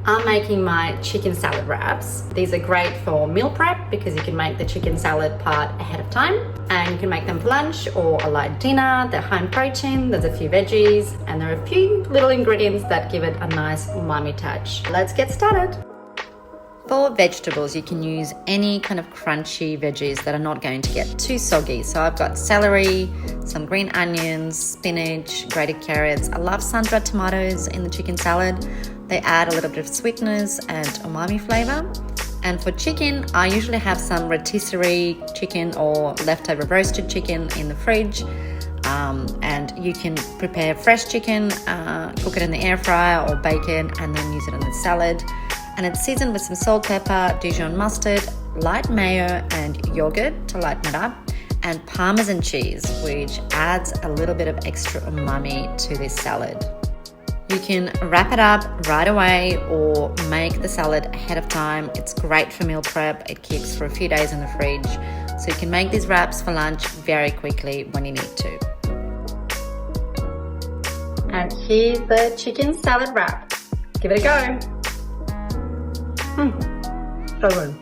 I'm making my chicken salad wraps. These are great for meal prep because you can make the chicken salad part ahead of time, and you can make them for lunch or a light dinner. They're high in protein, there's a few veggies, and there are a few little ingredients that give it a nice umami touch. Let's get started. For vegetables, you can use any kind of crunchy veggies that are not going to get too soggy. So I've got celery, some green onions, spinach, grated carrots. I love sun-dried tomatoes in the chicken salad. They add a little bit of sweetness and umami flavor. And for chicken, I usually have some rotisserie chicken or leftover roasted chicken in the fridge. And you can prepare fresh chicken, cook it in the air fryer or bake it, and then use it in the salad. And it's seasoned with some salt, pepper, Dijon mustard, light mayo and yogurt to lighten it up, and Parmesan cheese, which adds a little bit of extra umami to this salad. You can wrap it up right away or make the salad ahead of time. It's great for meal prep. It keeps for a few days in the fridge. So you can make these wraps for lunch very quickly when you need to. And here's the chicken salad wrap. Give it a go. So good.